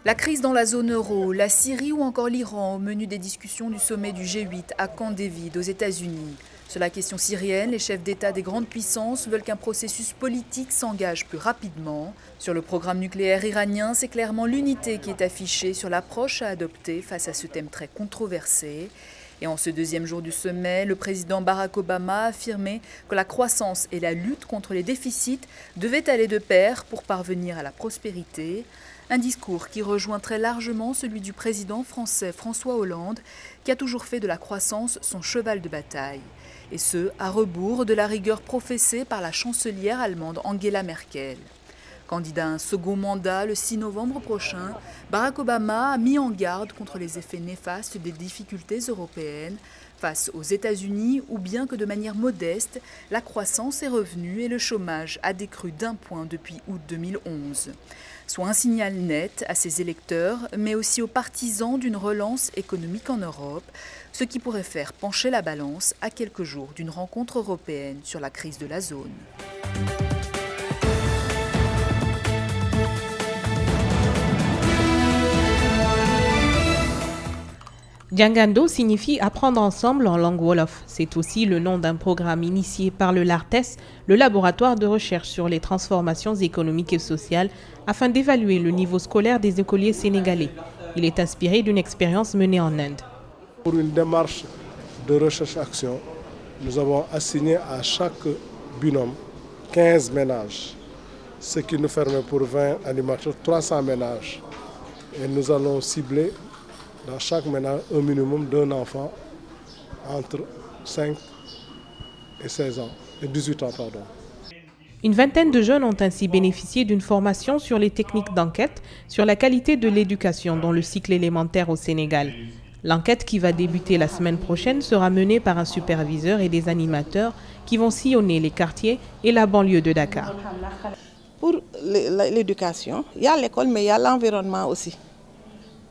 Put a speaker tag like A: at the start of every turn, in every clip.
A: La crise dans la zone euro, la Syrie ou encore l'Iran au menu des discussions du sommet du G8 à Camp David aux États-Unis. Sur la question syrienne, les chefs d'État des grandes puissances veulent qu'un processus politique s'engage plus rapidement. Sur le programme nucléaire iranien, c'est clairement l'unité qui est affichée sur l'approche à adopter face à ce thème très controversé. Et en ce deuxième jour du sommet, le président Barack Obama a affirmé que la croissance et la lutte contre les déficits devaient aller de pair pour parvenir à la prospérité. Un discours qui rejoint très largement celui du président français François Hollande, qui a toujours fait de la croissance son cheval de bataille. Et ce, à rebours de la rigueur professée par la chancelière allemande Angela Merkel. Candidat à un second mandat le 6 novembre prochain, Barack Obama a mis en garde contre les effets néfastes des difficultés européennes face aux États-Unis où bien que de manière modeste, la croissance est revenue et le chômage a décru d'1 point depuis août 2011. Soit un signal net à ses électeurs, mais aussi aux partisans d'une relance économique en Europe, ce qui pourrait faire pencher la balance à quelques jours d'une rencontre européenne sur la crise de la zone.
B: Djangando signifie apprendre ensemble en langue wolof. C'est aussi le nom d'un programme initié par le LARTES, le laboratoire de recherche sur les transformations économiques et sociales, afin d'évaluer le niveau scolaire des écoliers sénégalais. Il est inspiré d'une expérience menée en Inde.
C: Pour une démarche de recherche-action, nous avons assigné à chaque binôme 15 ménages, ce qui nous permet pour 20 animateurs 300 ménages. Et nous allons cibler dans chaque ménage un minimum d'un enfant entre 5 et 16 ans, et 18 ans, pardon.
B: Une vingtaine de jeunes ont ainsi bénéficié d'une formation sur les techniques d'enquête sur la qualité de l'éducation dans le cycle élémentaire au Sénégal. L'enquête qui va débuter la semaine prochaine sera menée par un superviseur et des animateurs qui vont sillonner les quartiers et la banlieue de Dakar.
D: Pour l'éducation, il y a l'école mais il y a l'environnement aussi.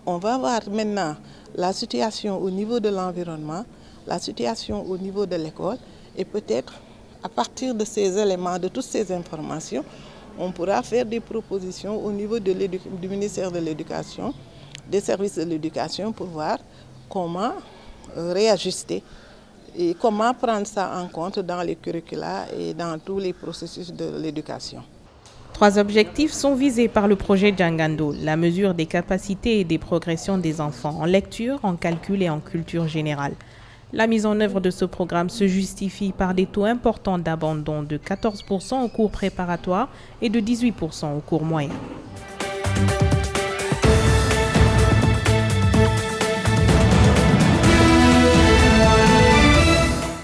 D: On va voir maintenant la situation au niveau de l'environnement, la situation au niveau de l'école et peut-être à partir de ces éléments, de toutes ces informations, on pourra faire des propositions au niveau du ministère de l'Éducation, des services de l'éducation pour voir comment réajuster et comment prendre ça en compte dans les curricula et dans tous les processus de l'éducation.
B: 3 objectifs sont visés par le projet Djangando, la mesure des capacités et des progressions des enfants en lecture, en calcul et en culture générale. La mise en œuvre de ce programme se justifie par des taux importants d'abandon de 14% au cours préparatoire et de 18% au cours moyen.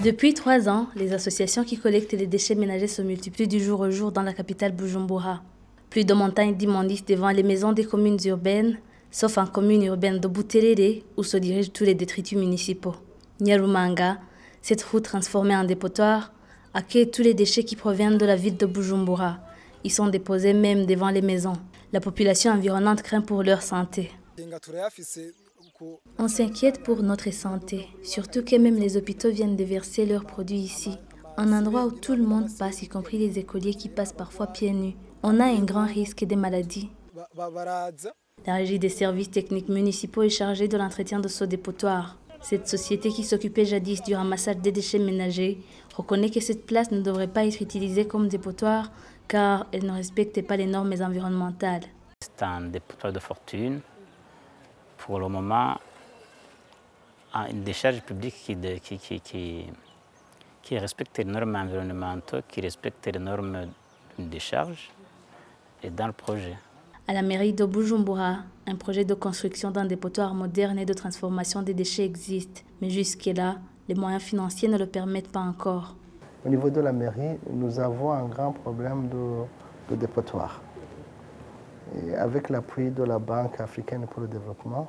E: Depuis 3 ans, les associations qui collectent les déchets ménagers se multiplient du jour au jour dans la capitale Bujumbura. Plus de montagnes d'immondices devant les maisons des communes urbaines, sauf en commune urbaine de Bouterere où se dirigent tous les détritus municipaux. Nyarumanga, cette route transformée en dépotoir, accueille tous les déchets qui proviennent de la ville de Bujumbura. Ils sont déposés même devant les maisons. La population environnante craint pour leur santé. On s'inquiète pour notre santé, surtout que même les hôpitaux viennent déverser leurs produits ici. Un endroit où tout le monde passe, y compris les écoliers qui passent parfois pieds nus. On a un grand risque des maladies. La régie des services techniques municipaux est chargée de l'entretien de ce dépotoir. Cette société qui s'occupait jadis du ramassage des déchets ménagers reconnaît que cette place ne devrait pas être utilisée comme dépotoir car elle ne respecte pas les normes environnementales.
F: C'est un dépotoir de fortune. Pour le moment, une décharge publique qui respecte les normes environnementales, qui respecte les normes de décharge est dans le projet.
E: À la mairie de Bujumbura, un projet de construction d'un dépotoir moderne et de transformation des déchets existe. Mais jusque-là, les moyens financiers ne le permettent pas encore.
G: Au niveau de la mairie, nous avons un grand problème de dépotoir. Et avec l'appui de la Banque africaine pour le développement,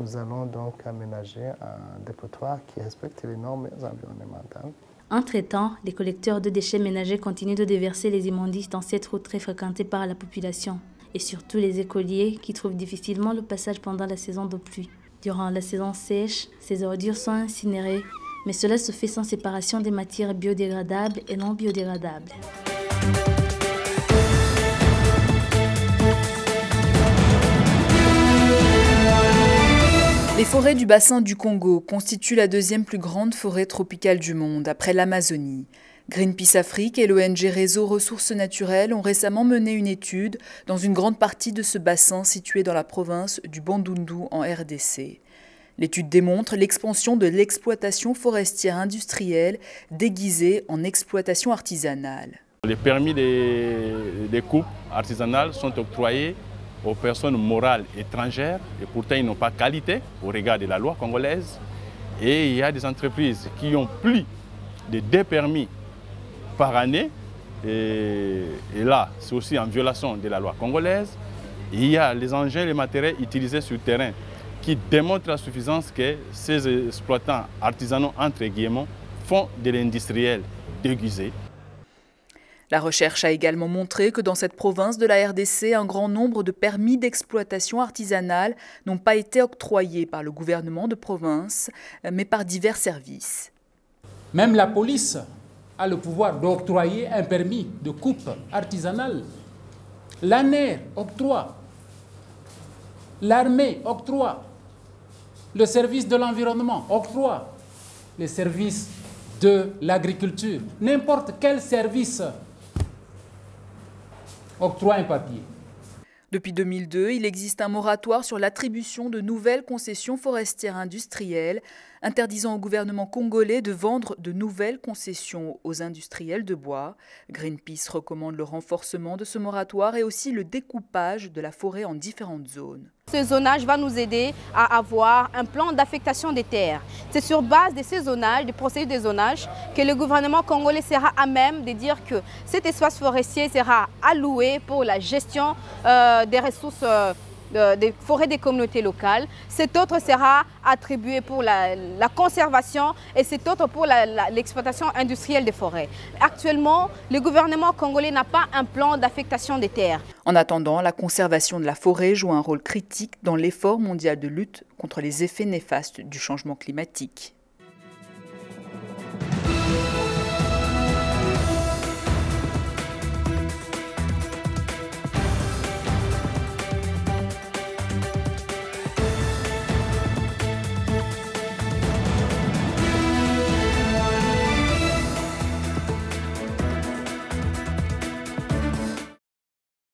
G: nous allons donc aménager un dépotoir qui respecte les normes environnementales.
E: Entre-temps, les collecteurs de déchets ménagers continuent de déverser les immondices dans cette route très fréquentée par la population. Et surtout les écoliers qui trouvent difficilement le passage pendant la saison de pluie. Durant la saison sèche, ces ordures sont incinérées, mais cela se fait sans séparation des matières biodégradables et non biodégradables.
A: Les forêts du bassin du Congo constituent la deuxième plus grande forêt tropicale du monde, après l'Amazonie. Greenpeace Afrique et l'ONG Réseau Ressources Naturelles ont récemment mené une étude dans une grande partie de ce bassin situé dans la province du Bandundu en RDC. L'étude démontre l'expansion de l'exploitation forestière industrielle déguisée en exploitation artisanale.
H: Les permis des coupes artisanales sont octroyés aux personnes morales étrangères et pourtant ils n'ont pas qualité au regard de la loi congolaise. Et il y a des entreprises qui ont plus de 2 permis par année et là c'est aussi en violation de la loi congolaise. Et il y a les engins et les matériels utilisés sur le terrain qui démontrent la suffisance que ces exploitants artisanaux entre guillemets font de l'industriel déguisé.
A: La recherche a également montré que dans cette province de la RDC, un grand nombre de permis d'exploitation artisanale n'ont pas été octroyés par le gouvernement de province, mais par divers services.
I: Même la police a le pouvoir d'octroyer un permis de coupe artisanale. L'ANER octroie, l'armée octroie, le service de l'environnement octroie, les services de l'agriculture, n'importe quel service octroie un papier.
A: Depuis 2002, il existe un moratoire sur l'attribution de nouvelles concessions forestières industrielles, interdisant au gouvernement congolais de vendre de nouvelles concessions aux industriels de bois. Greenpeace recommande le renforcement de ce moratoire et aussi le découpage de la forêt en différentes zones.
J: Ce zonage va nous aider à avoir un plan d'affectation des terres. C'est sur base de ces zonages, des procédures de zonage, que le gouvernement congolais sera à même de dire que cet espace forestier sera alloué pour la gestion des ressources des forêts des communautés locales. Cet autre sera attribué pour la conservation et cet autre pour l'exploitation industrielle des forêts. Actuellement, le gouvernement congolais n'a pas un plan d'affectation des terres.
A: En attendant, la conservation de la forêt joue un rôle critique dans l'effort mondial de lutte contre les effets néfastes du changement climatique.